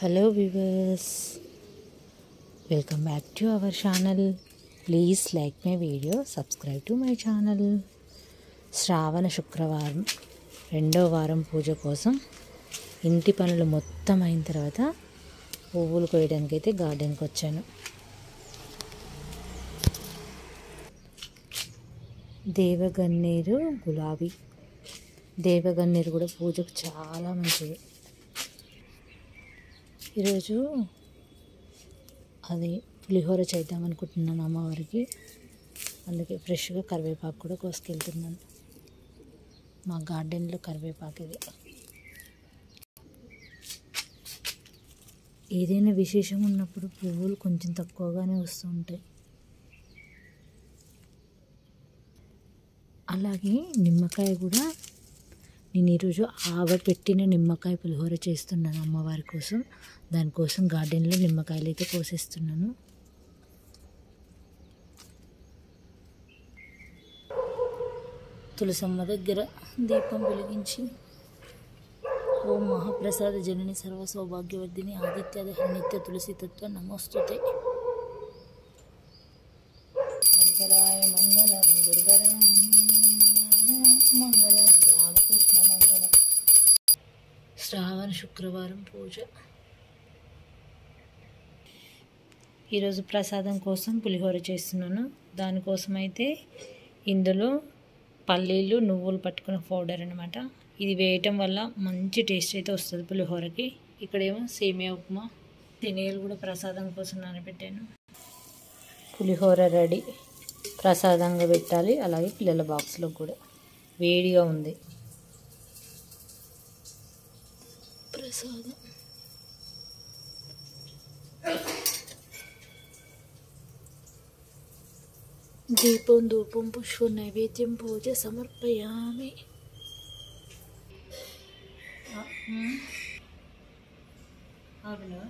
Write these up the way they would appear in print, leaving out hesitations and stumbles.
Hello viewers, welcome back to our channel. Please like my video, subscribe to my channel. శ్రావణ శుక్రవారం రెండో వారం పూజ కోసం ఇంటి పనులు మొత్తం అయిన తర్వాత పువ్వులు కోయడానికి అయితే గార్డెన్కి వచ్చాను. దేవగన్నేరు గులాబీ, దేవగన్నేరు కూడా పూజకు చాలా మంచిది. ఈరోజు అది పులిహోర చేద్దాం అనుకుంటున్నాను అమ్మవారికి. అందుకే ఫ్రెష్గా కరివేపాకు కూడా కోసుకెళ్తున్నాను. మా గార్డెన్లో కరివేపాకు ఇది. ఏదైనా విశేషం ఉన్నప్పుడు పువ్వులు కొంచెం తక్కువగానే వస్తూ ఉంటాయి. అలాగే నిమ్మకాయ కూడా నేను ఈరోజు ఆవపెట్టిన నిమ్మకాయ పులిహోర చేస్తున్నాను అమ్మవారి కోసం. దానికోసం గార్డెన్లో నిమ్మకాయలు అయితే కోసేస్తున్నాను. తులసమ్మ దగ్గర దీపం వెలిగించి ఓం మహాప్రసాద జనని సర్వ సౌభాగ్యవర్ధిని ఆదిత్యాదహ నిత్య తులసి తత్వ నమోస్తుతే. శంకరాయ మంగళం గురువరం మంగళం రామకృష్ణ మంగళం. శ్రావణ శుక్రవారం పూజ. ఈరోజు ప్రసాదం కోసం పులిహోర చేస్తున్నాను. దానికోసం అయితే ఇందులో పల్లీలు నువ్వులు పట్టుకున్న పౌడర్ అనమాట. ఇది వేయటం వల్ల మంచి టేస్ట్ అయితే వస్తుంది పులిహోరకి. ఇక్కడేమో సేమియా ఉప్మా, శనగలు కూడా ప్రసాదం కోసం నానబెట్టాను. పులిహోర రెడీ, ప్రసాదంగా పెట్టాలి. అలాగే పిల్లల బాక్స్లో కూడా వేడిగా ఉంది ప్రసాదం. దీపం ధూపం పుష్ప నైవేద్యం పూజ సమర్పయామి. అవునా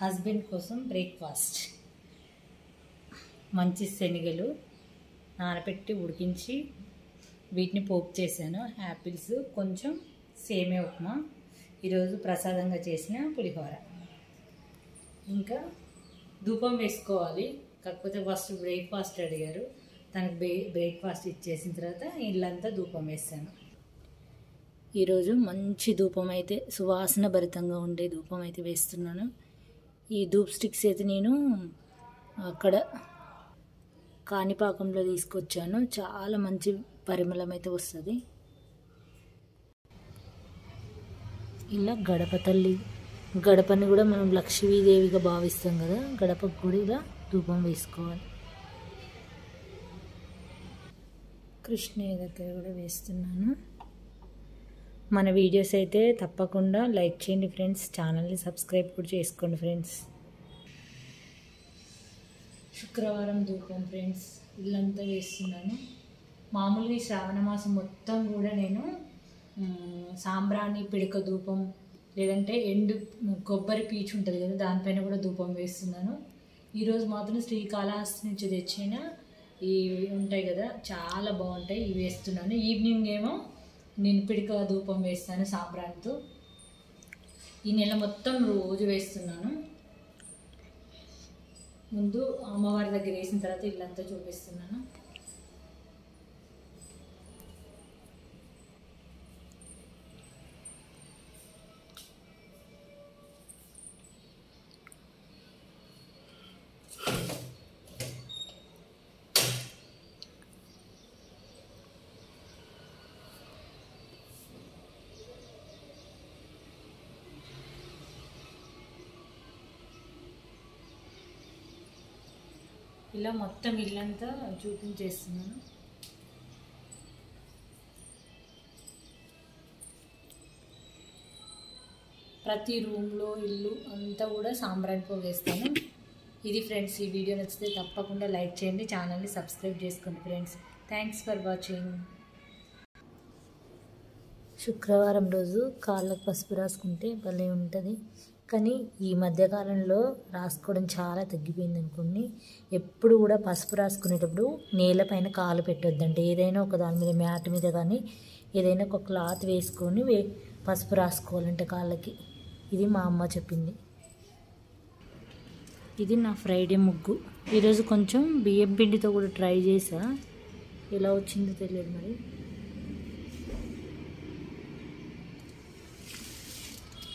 హస్బెండ్ కోసం బ్రేక్ఫాస్ట్. మంచి శనగలు నానబెట్టి ఉడికించి వీటిని పోపు చేశాను. యాపిల్స్, కొంచెం సేమియా ఉప్మా, ఈరోజు ప్రసాదంగా చేసిన పులిహోర. ఇంకా ధూపం వేసుకోవాలి, కాకపోతే ఫస్ట్ బ్రేక్ఫాస్ట్ అడిగారు. తనకు బ్రేక్ఫాస్ట్ ఇచ్చేసిన తర్వాత ఇల్లంతా ధూపం వేస్తాను. ఈరోజు మంచి ధూపం అయితే, సువాసన భరితంగా ఉండే ధూపం అయితే వేస్తున్నాను. ఈ ధూప్ స్టిక్స్ అయితే నేను అక్కడ కాణిపాకంలో తీసుకొచ్చాను. చాలా మంచి పరిమళం అయితే వస్తుంది. ఇలా గడప తల్లి, గడపని కూడా మనం లక్ష్మీదేవిగా భావిస్తాం కదా, గడపకు కూడా ఇలా ధూపం వేసుకోవాలి. కృష్ణయ్య దగ్గర కూడా వేస్తున్నాను. మన వీడియోస్ అయితే తప్పకుండా లైక్ చేయండి ఫ్రెండ్స్, ఛానల్ని సబ్స్క్రైబ్ కూడా చేసుకోండి ఫ్రెండ్స్. శుక్రవారం ధూపం ఫ్రెండ్స్, ఇల్లంతా వేస్తున్నాను. మామూలుగా ఈ శ్రావణ మాసం మొత్తం కూడా నేను సాంబ్రాణి పిడక ధూపం, లేదంటే ఎండు కొబ్బరి పీచు ఉంటుంది కదా, దానిపైన కూడా ధూపం వేస్తున్నాను. ఈరోజు మాత్రం శ్రీకాళహస్తి నుంచి తెచ్చిన ఇవి ఉంటాయి కదా, చాలా బాగుంటాయి, ఇవి వేస్తున్నాను. ఈవినింగ్ ఏమో నేను పిడక ధూపం వేస్తాను సాంబ్రాణితో. ఈ నెల మొత్తం రోజు వేస్తున్నాను. ముందు అమ్మవారి దగ్గర వేసిన తర్వాత ఇల్లంతా చూపిస్తున్నాను. ఇలా మొత్తం ఇల్లంతా చూపించేస్తున్నాను. ప్రతి రూమ్లో ఇల్లు అంతా కూడా సాంబ్రాణితో వేస్తాను. ఇది ఫ్రెండ్స్, ఈ వీడియో నచ్చితే తప్పకుండా లైక్ చేయండి, ఛానల్ని సబ్స్క్రైబ్ చేసుకోండి ఫ్రెండ్స్. Thanks for watching. శుక్రవారం రోజు కాళ్ళకు పసుపు రాసుకుంటే భలే ఉంటుంది, కానీ ఈ మధ్యకాలంలో రాసుకోవడం చాలా తగ్గిపోయింది అనుకోండి. ఎప్పుడు కూడా పసుపు రాసుకునేటప్పుడు నేలపైన కాలు పెట్టొద్దంటే, ఏదైనా ఒక దాని మీద మ్యాట్ మీద కానీ ఏదైనా ఒక క్లాత్ వేసుకొని పసుపు రాసుకోవాలంటే కాళ్ళకి. ఇది మా అమ్మ చెప్పింది. ఇది నా ఫ్రైడే ముగ్గు. ఈరోజు కొంచెం బియ్యం పిండితో కూడా ట్రై చేసా, ఎలా వచ్చిందో తెలియదు మరి.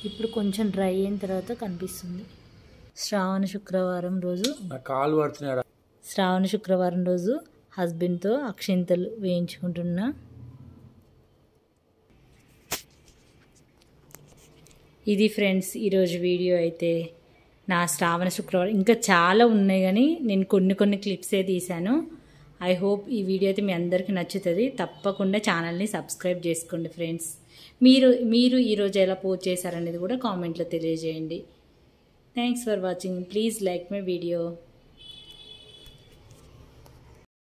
ఇప్పుడు కొంచెం డ్రై అయిన తర్వాత కనిపిస్తుంది. శ్రావణ శుక్రవారం రోజు హస్బెండ్తో అక్షింతలు వేయించుకుంటున్నా. ఇది ఫ్రెండ్స్ ఈరోజు వీడియో అయితే. నా శ్రావణ శుక్రవారం ఇంకా చాలా ఉన్నాయి, కానీ నేను కొన్ని క్లిప్సే తీశాను. ఐ హోప్ ఈ వీడియో అయితే మీ అందరికీ నచ్చుతుంది. తప్పకుండా ఛానల్ని సబ్స్క్రైబ్ చేసుకోండి ఫ్రెండ్స్. మీరు ఈరోజు ఎలా పోస్ట్ చేశారనేది కూడా కామెంట్లో తెలియజేయండి. Thanks for watching. Please like my video.